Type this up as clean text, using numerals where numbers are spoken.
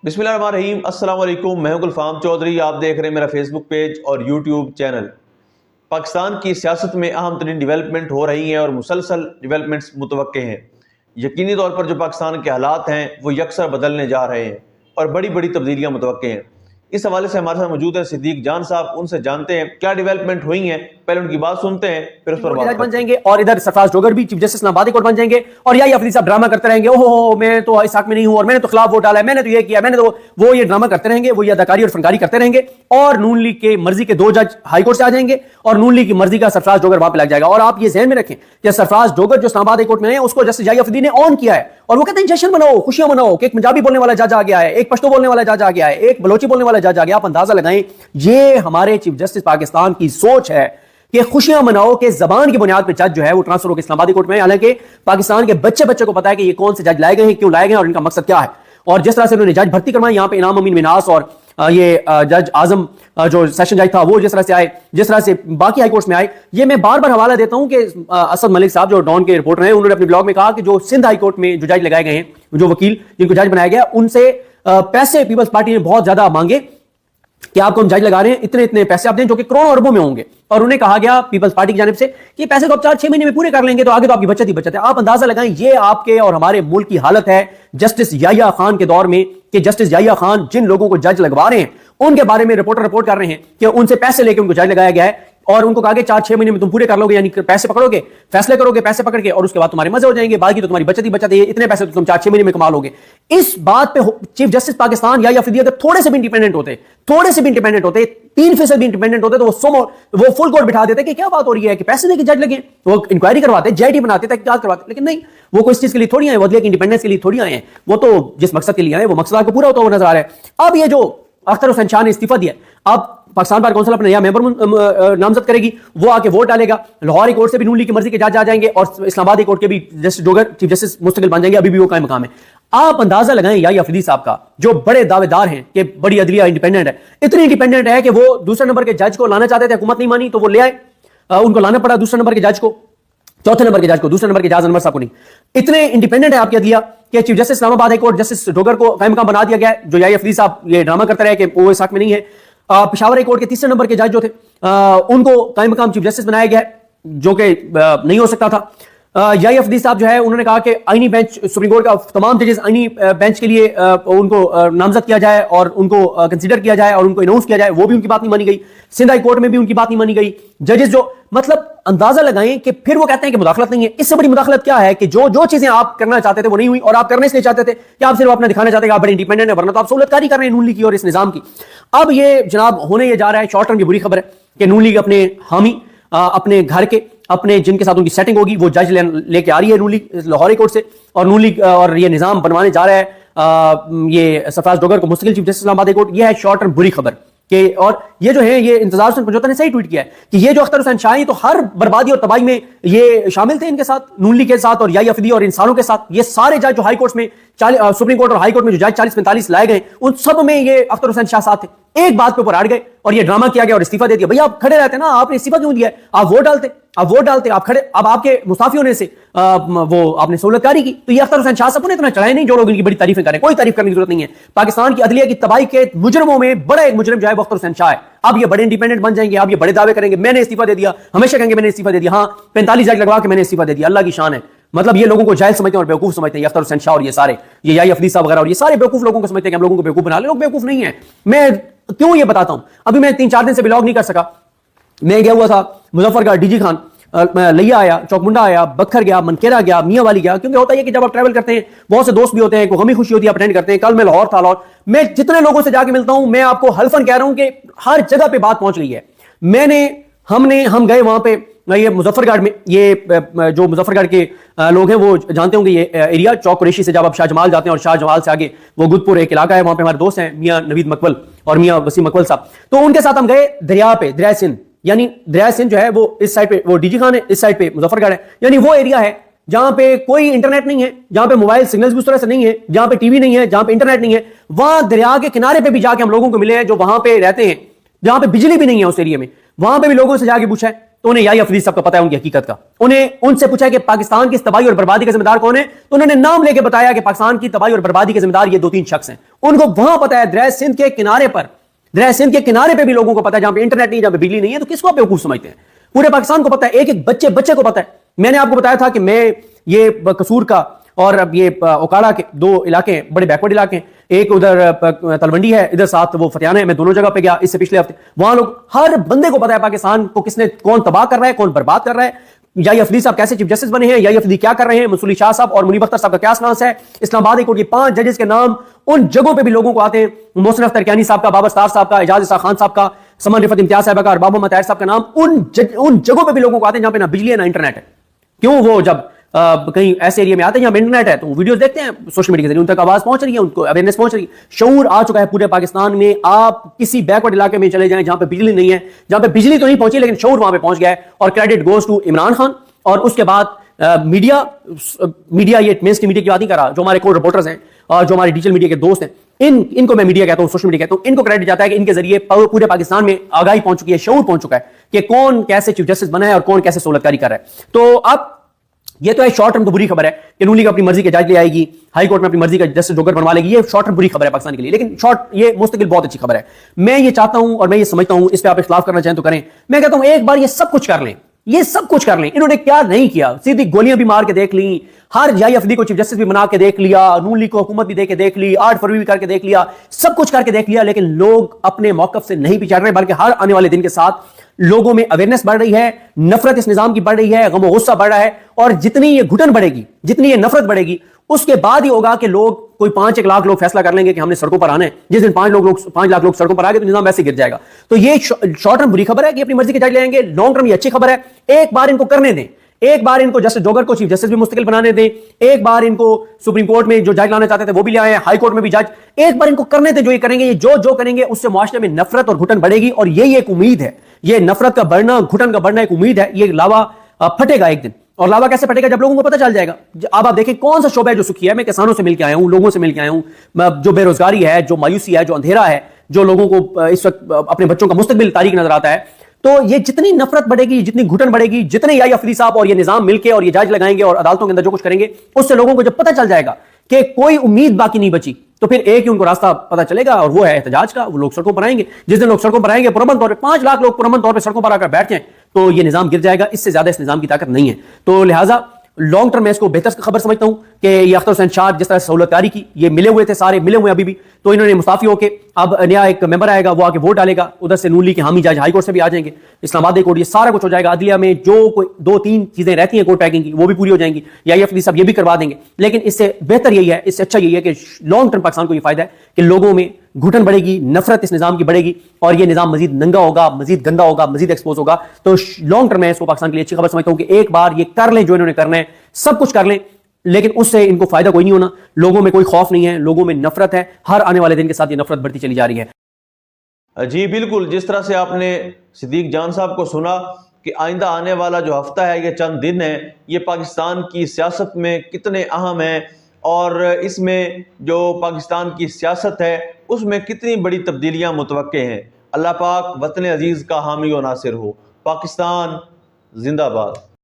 बिस्मिल्लाहिर्रहमानिर्रहीम। अस्सलाम वालेकुम। मैं हूं गुलफाम चौधरी। आप देख रहे हैं मेरा फेसबुक पेज और यूट्यूब चैनल। पाकिस्तान की सियासत में अहम तरीन डेवलपमेंट हो रही हैं और मुसलसल डेवलपमेंट्स मुतवक्के हैं। यकीनी तौर पर जो पाकिस्तान के हालात हैं वो यकसर बदलने जा रहे हैं और बड़ी बड़ी तब्दीलियाँ मुतवक्के हैं। इस हवाले से हमारे साथ मौजूद है सिद्दीक जान साहब। उनसे जानते हैं क्या डेवलपमेंट हुई हैं, पहले उनकी बात सुनते हैं फिर उस पर बात बन जाएंगे। और इधर सरफराज डोगर भी चीफ जस्टिस इस्लामाबादी कोर्ट बन जाएंगे और यही अफरीदी साहब ड्रामा करते रहेंगे, ओहो मैं तो इस हक में नहीं हूं और मैंने तो खिलाफ वोट डाला है, मैंने तो ये किया, मैंने तो वो ये ड्रामा करते रहेंगे, वो ये अदाकारी और फनकारी करते रहेंगे। और नून लीग के मर्जी के 2 जज हाई कोर्ट से आ जाएंगे और नून लीग की मर्जी का सरफराज डोगर वहां पे लग जाएगा। और आप ये ज़हन में रखें कि सरफराज डोगर जो इस्लामाबाद कोर्ट में है उसको जस्टिस जाई अफरीदी ने ऑन किया है और वो कहते हैं जश्न मनाओ, खुशियां मनाओ कि एक पंजाबी बोलने वाला जज आ गया है, एक पश्तो बोलने वाला जज आ गया है, एक बलोची बोलने वाला जज आ गया। आप अंदाजा लगाएं ये हमारे चीफ जस्टिस पाकिस्तान की सोच है कि खुशियां मनाओ कि जबान की बुनियाद पर जज जो है वो ट्रांसफर होकर इस्लामाबादी कोर्ट में। हालांकि पाकिस्तान के बच्चे बच्चे को पता है कि ये कौन से जज लाए गए हैं, क्यों लाए गए और इनका मकसद क्या है। और जिस तरह से उन्होंने जज भर्ती करवाई यहाँ पे इनाम अमीन मिनास और ये जज आजम जो सेशन जज था वो जिस तरह से आए, जिस तरह से बाकी हाई कोर्ट्स में आए, ये मैं बार बार हवाला देता हूं कि असद मलिक साहब जो डॉन के रिपोर्टर हैं उन्होंने अपने ब्लॉग में कहा कि जो सिंध हाई कोर्ट में जो जज लगाए गए हैं, जो वकील जिनको जज बनाया गया, उनसे पैसे पीपल्स पार्टी ने बहुत ज्यादा मांगे कि आपको हम जज लगा रहे हैं, इतने इतने पैसे आप दें, जो कि करोड़ों अरबों में होंगे। और उन्हें कहा गया पीपल्स पार्टी की जानिब से कि पैसे तो आप 4-6 महीने में पूरे कर लेंगे, तो आगे तो आपकी बचत ही बचत है। आप अंदाजा लगाएं ये आपके और हमारे मुल्क की हालत है जस्टिस याहिया खान के दौर में कि जस्टिस याहिया खान जिन लोगों को जज लगवा रहे हैं उनके बारे में रिपोर्टर रिपोर्ट कर रहे हैं कि उनसे पैसे लेकर उनको जज लगाया गया है और उनको कहा कि 4-6 महीने में तुम पूरे कर लोगे, यानी पैसे पकड़ोगे, फैसले करोगे पैसे पकड़ के, और उसके बाद तुम्हारे मजे हो जाएंगे, बाकी तो तुम्हारी बचत ही बचत है, इतने पैसे तो तुम 4-6 महीने में कमा लोगे। इस बात पे चीफ जस्टिस पाकिस्तान या अफरीदी अगर थोड़े से भी इंडिपेंडेंट होते, 3% भी इंडिपेंडेंट होते, तो वो फुल कोर्ट बिठा देते कि क्या बात हो रही है कि पैसे देके जज लगे, वो इंक्वायरी करवाते, जेआईटी बनाते, तहकीकात करवाते। लेकिन नहीं, वो कोई इस चीज के लिए थोड़ी आए, वदलिया की इंडिपेंडेंस के लिए थोड़ी आए हैं, वो तो जिस मकसद के लिए आए वो मकसद आपको पूरा होता हुआ नजर आ रहा है। अब ये जो अख्तर हुसैन शाह ने इस्तीफा दिया, अब पाकिस्तान बार काउंसिल अपने नया मेंबर नामजद करेगी, वो आके वोट डालेगा, लाहौरी कोर्ट से भी नून लीग की मर्जी के जज आ जाएंगे और इस्लामाबादी कोर्ट के भी जस्टिस डोगर चीफ जस्टिस मुस्तकिल बन जाएंगे, अभी भी वो कायम मकाम है। आप अंदाजा लगाएं याहिया अफरीदी साहब का, जो बड़े दावेदार हैं कि बड़ी अदलिया इंडिपेंडेंट है, इतनी इंडिपेंडेंट है कि वो दूसरे नंबर के जज को लाना चाहते थे, हुकूमत नहीं मानी तो वो ले आए, उनको लाना पड़ा दूसरे नंबर के जज को, चौथे नंबर के जज को, दूसरे नंबर के जज अनवर साहब को नहीं। इतने इंडिपेंडेंट है आपकी अदलिया कि chief justice Islamabad high court justice Dogar को कायम मकाम बना दिया गया है। जो याहिया अफरीदी साहब ये ड्रामा करते रहे कि वो इस हक में नहीं है, पेशावर हाई कोर्ट के तीसरे नंबर के जज जो थे उनको कायम मकाम चीफ जस्टिस बनाया गया है, जो कि नहीं हो सकता था। याहिया अफरीदी साहब जो है उन्होंने कहा कि आईनी बेंच, सुप्रीम कोर्ट का तमाम जजेस आईनी बेंच के लिए उनको नामजद किया जाए और उनको कंसीडर किया जाए और उनको अनाउंस किया जाए, वो भी उनकी बात नहीं मानी गई। सिंध हाई कोर्ट में भी उनकी बात नहीं मानी गई। जजेस जो, मतलब अंदाजा लगाएं कि फिर वो कहते हैं कि मुदाखलत नहीं है। इससे बड़ी मुदाखलत क्या है कि जो चीजें आप करना चाहते थे वो नहीं हुई, और आप करने इसलिए चाहते थे कि आप सिर्फ अपना दिखाना चाहते हैं कि आप बड़े इंडिपेंडेंट है, वरना तो आप सहूलतकारी कर रहे हैं नून लीग की और इस निजाम की। अब ये जनाब होने ये जा रहा है, शॉर्ट टर्म की बुरी खबर है कि नून लीग अपने हामी, अपने घर के, अपने जिनके साथ उनकी सेटिंग होगी वो जज लेके आ रही है नून लीग लाहौरी कोर्ट से, और नून लीग और ये निजाम बनवाने जा रहा है ये सरफराज डोगर को मुस्तकिल चीफ जस्टिस इस्लामाबाद कोर्ट। ये है शॉर्ट टर्म बुरी खबर कि, और ये जो है ये इंतजार हुसैन पंजोता ने सही ट्वीट किया है कि ये जो अख्तर हुसैन शाह तो हर बर्बादी और तबाही में ये शामिल थे, इनके साथ नून लीग के साथ और याहिया अफरीदी और इंसानों के साथ। ये सारे जज जो हाई कोर्ट में सुप्रीम कोर्ट और हाई कोर्ट में जो जज 40-45 लाए गए उन सब में ये अख्तर हुसैन शाह साथ थे। एक बात पे ऊपर अड़ गए और ये ड्रामा किया गया और इस्तीफा दे दिया। भैया आप खड़े रहते ना, आपने इस्तीफा क्यों दिया? आप वोट डालते, आप खड़े, अब आपके मुसाफी होने से वो आपने सहूलतकारी की। तो ये अख्तर हुसैन शाह साहब ने इतना चढ़ाया नहीं जो लोग इनकी बड़ी तारीफें करें, कोई तारीफ करने की जरूरत नहीं है। पाकिस्तान की अदलिया की तबाही के मुजरमों में बड़ा एक मुजरम जो है वो अख्तर हुसैन शाह है। अब ये बड़े इंडिपेंडेंट बन जाएंगे, अब ये बड़े दावे करेंगे मैंने इस्तीफा दे दिया, हमेशा कहेंगे मैंने इस्तीफा दे दिया, हाँ 45 जज लगवा के मैंने इस्तीफा दे दिया, अल्लाह की शान है। मतलब ये लोगों को जाहिल समझते हैं और बेवकूफ समझते हैं, अख्तर हुसैन शाह और ये सारे, ये याहिया अफरीदी साहब वगैरह और ये सारे बेवकूफ लोगों को समझते हैं कि हम लोगों को बेवकूफ बना ले। लोग बेवकूफ नहीं है। मैं क्यों ये बताता हूं, अभी मैं 3-4 दिन से ब्लॉग नहीं कर सका। मैं गया हुआ था मुजफ्फरगढ़, डीजी खान, लिया आया, चौकमुंडा आया, बखर गया, मनकेरा गया, मियां वाली गया, क्योंकि होता है कि जब आप ट्रैवल करते हैं बहुत से दोस्त भी होते हैं, कोई गमी खुशी होती है अटेंड करते हैं। कल मैं लाहौर था, लाहौर मैं जितने लोगों से जाके मिलता हूं मैं आपको हल्फन कह रहा हूं कि हर जगह पे बात पहुंच रही है। हम गए वहां पे ये मुजफ्फरगढ़ में, ये जो मुजफ्फरगढ़ के लोग हैं वो जानते होंगे ये एरिया, चौक कुरैशी से जब आप शाहजमाल जाते हैं और शाहजमाल से आगे वो गुदपुर एक इलाका है, वहां पे हमारे दोस्त हैं मियां नवीद मकबल और मियां वसीम मकबल साहब। तो उनके साथ हम गए दरिया पे, दरिया सिंध, यानी दरिया सिंध जो है वो इस साइड पे वो डीजी खान है, इस साइड पे मुजफ्फरगढ़ है, यानी वो एरिया है जहां पे कोई इंटरनेट नहीं है, जहां पे मोबाइल सिग्नल्स भी उस तरह से नहीं है, जहां पे टीवी नहीं है, जहां पे इंटरनेट नहीं है। वहां दरिया के किनारे पे भी जाके हम लोगों को मिले हैं जो वहां पे रहते हैं, जहां पे बिजली भी नहीं है उस एरिया में, वहां पे भी लोगों से जाके पूछा है تو انہیں یحییٰ فریدی صاحب کا پتہ ہے ان کی حقیقت کا. ان سے پوچھا کہ پاکستان کی تباہی اور بربادی کے ذمہ دار کون ہے, تو انہوں نے نام لے کے بتایا کہ پاکستان کی تباہی اور بربادی کے ذمہ دار یہ 2-3 شخص ہیں. ان کو وہاں پتہ ہے دریا سندھ کے کنارے پر, دریا سندھ کے کنارے پہ بھی لوگوں کو پتہ ہے, جہاں پہ انٹرنیٹ نہیں, جہاں پہ بجلی نہیں ہے, تو کس کو بیوقوف سمجھتے ہیں؟ پورے پاکستان کو پتہ ہے, ایک ایک بچے کو پتہ ہے. میں نے آپ کو بتایا تھا کہ میں یہ قصور کا اور اب یہ اوکاڑا کے 2 علاقے ہیں, بڑے بیکورڈ علاقے ہیں, ایک ادھر تلونڈی ہے, ادھر ساتھ وہ فتیانہ ہے. میں دونوں جگہ پہ گیا اس سے پچھلے ہفتے, وہاں لوگ ہر بندے کو پتا ہے پاکستان کو کس نے کون تباہ کر رہا ہے, کون برباد کر رہا ہے. یحییٰ فریدی صاحب کیسے چیف جسٹس بنے ہیں, یحییٰ فریدی کیا کر رہے ہیں, منصور علی شاہ صاحب اور منیب اختر صاحب کا کیا سنانس ہے. اسلام آباد ہائی کورٹ کے 5 ججز کے نام ان جگہوں پہ بھی لوگوں کو آتے ہیں, محسن اختر کیانی صاحب کا, بابر ستار صاحب کا, اعجاز اسحاق خان صاحب کا, سمن رفعت امتیاز صاحب کا, اور بابا محمد طاہر صاحب کا نام ان جگہوں پہ بھی لوگوں کو آتے ہیں جہاں پہ نہ بجلی ہے نہ انٹرنیٹ ہے. کیوں؟ وہ جب کہیں ایسے ایریا میں آتے ہیں جہاں انٹرنیٹ ہے تو وہ ویڈیوز دیکھتے ہیں سوشل میڈیا کے ذریعے, ان تک آواز پہنچ رہی ہے, ان کو اویئرنیس پہنچ رہی ہے, شعور آ چکا ہے پورے پاکستان میں. آپ کسی بیکورڈ علاقے میں چلے جائیں جہاں پہ بجلی نہیں ہے, جہاں پہ بجلی تو نہیں پہنچی لیکن شعور وہاں پہ پہنچ گیا ہے. اور credit goes to Imran Khan. اور اس کے بعد میڈیا یہ مین اسٹریم میڈیا کی بات نہیں کر رہا, جو ہمارے کو رپورٹرز ہیں اور جو ہمارے ڈیجیٹل میڈیا کے دوست ہیں, ان کو میں میڈیا کہتا ہوں, سوشل میڈیا کہتا ہوں, ان کو کریڈٹ جاتا ہے کہ ان کے ذریعے پورے پاکستان میں آگاہی پہنچ چکی ہے, شعور پہنچ چکا ہے کہ کون کیسے چیف جسٹس بنا ہے اور کون کیسے سہولت کاری کر رہا ہے. تو اب یہ تو ہے شارٹ ٹرم تو بری خبر ہے کہ نون لیگ اپنی مرضی کے جج لے آئے گی, ہائی کورٹ میں اپنی مرضی کا جسٹس جوگر بنوا لے گی. یہ شارٹ ٹرم بری خبر ہے پاکستان کے لیے, لیکن یہ مستقل بہت اچھی خبر ہے. میں یہ چاہتا ہوں اور میں یہ سمجھتا ہوں, اس پہ آپ اختلاف کرنا چاہیں تو کریں, میں کہتا ہوں ایک بار یہ سب کچھ کر لیں, یہ سب کچھ کر لیں. انہوں نے کیا نہیں کیا, سیدھی گولیاں بھی مار کے دیکھ لیں, ہر یحییٰ فریدی کو چیف جسٹس بھی بنا کے دیکھ لیا, نون لیگ کو حکومت بھی دے کے دیکھ لی, 8 فروری بھی کر کے دیکھ لیا, سب کچھ کر کے دیکھ لیا, لیکن لوگ اپنے موقف سے نہیں پیچھڑ رہے, بلکہ ہر آنے والے دن کے ساتھ لوگوں میں اویئرنیس بڑھ رہی ہے, نفرت اس نظام کی بڑھ رہی ہے, غم و غصہ بڑھ رہا ہے. اور جتنی یہ گھٹن بڑھے گی, جتنی یہ نفرت بڑھے گی, اس کے بعد ہی ہوگا کہ لوگ کوئی 5-1 لاکھ لوگ فیصلہ کر لیں گے کہ ہم نے سڑکوں پر آنا ہے. جس دن 5 لاکھ لوگ سڑکوں پر آ گئے تو نظام ویسے گر جائے گا. تو یہ شارٹ ٹرم بری خبر ہے کہ اپنی مرضی کے جج لے آئیں گے, لانگ ٹرم یہ اچھی خبر ہے. ایک بار ان کو کرنے دیں, ایک بار ان کو جسٹس جوگر کو چیف جسٹس بھی مستقل بنانے دیں, ایک بار ان کو سپریم کورٹ میں جو جج لانا چاہتے تھے وہ بھی لے آئے, ہائی کورٹ میں بھی جج, ایک بار ان کو کرنے دیں. جو یہ کریں گے, یہ جو کریں گے, اس سے معاشرے میں نفرت اور گھٹن بڑھے گی. اور یہ ایک امید ہے, یہ نفرت کا بڑھنا, گھٹن کا بڑھنا ایک امید ہے. یہ لاوا پھٹے گا ایک دن. اور لاوا کیسے پھٹے گا؟ جب لوگوں کو پتہ چل جائے گا. اب آپ دیکھیں کون سا شعبہ ہے جو سکھی ہے. میں کسانوں سے مل کے آیا ہوں, لوگوں سے مل کے آیا ہوں, جو بے روزگاری ہے, جو مایوسی ہے, جو اندھیرا ہے, جو لوگوں کو اس وقت اپنے بچوں کا مستقبل تاریک نظر آتا ہے. تو یہ جتنی نفرت بڑھے گی, جتنی گھٹن بڑھے گی, جتنے یحییٰ فریدی صاحب اور یہ نظام مل کے اور یہ جج لگائیں گے اور عدالتوں کے اندر جو کچھ کریں گے, اس سے لوگوں کو جب پتہ چل جائے گا کہ کوئی امید باقی نہیں بچی, تو پھر ایک ہی ان کو راستہ پتہ چلے گا, اور وہ ہے احتجاج کا. وہ لوگ سڑکوں پر آئیں گے. جس دن لوگ سڑکوں پر آئیں گے پرامن طور پہ 5 لاکھ لوگ پرامن طور پہ سڑکوں پر آ کر بیٹھ جائیں, تو یہ نظام گر جائے گا. اس سے زیادہ اس نظام کی طاقت نہیں ہے. تو لہٰذا لانگ ٹرم میں اس کو بہتر خبر سمجھتا ہوں کہ یہ اختر حسین شاہ جس طرح سہولت کاری کی, یہ ملے ہوئے تھے, سارے ملے ہوئے ابھی بھی, تو انہوں نے مستعفی ہو کے اب نیا ایک ممبر آئے گا, وہ آ کے ووٹ ڈالے گا. ادھر سے نون لیگ کے حامی جج ہائی کورٹ سے بھی آ جائیں گے, اسلام آباد کورٹ, یہ سارا کچھ ہو جائے گا. عدلیہ میں جو کوئی 2-3 چیزیں رہتی ہیں کورٹ پیکنگ کی, وہ بھی پوری ہو جائیں گی. یحییٰ فریدی صاحب یہ بھی کروا دیں گے. لیکن اس سے بہتر یہی ہے, اس سے اچھا یہی ہے کہ لانگ ٹرم پاکستان کو یہ فائدہ ہے کہ لوگوں میں گھٹن بڑھے گی, نفرت اس نظام کی بڑھے گی, اور یہ نظام مزید ننگا ہوگا, مزید گندا ہوگا, مزید ایکسپوز ہوگا. تو لانگ ٹرم میں اس کو پاکستان کے لیے اچھی خبر سمجھتا ہوں کہ ایک بار یہ کر لیں جو انہوں نے کرنا ہے, سب کچھ کر لیں, لیکن اس سے ان کو فائدہ کوئی نہیں ہونا. لوگوں میں کوئی خوف نہیں ہے, لوگوں میں نفرت ہے. ہر آنے والے دن کے ساتھ یہ نفرت بڑھتی چلی جا رہی ہے. جی بالکل, جس طرح سے آپ نے صدیق جان صاحب کو سنا کہ آئندہ آنے والا جو ہفتہ ہے, یہ چند دن ہے, یہ پاکستان کی سیاست میں کتنے اہم ہیں, اور اس میں جو پاکستان کی سیاست ہے اس میں کتنی بڑی تبدیلیاں متوقع ہیں. اللہ پاک وطن عزیز کا حامی و ناصر ہو. پاکستان زندہ باد.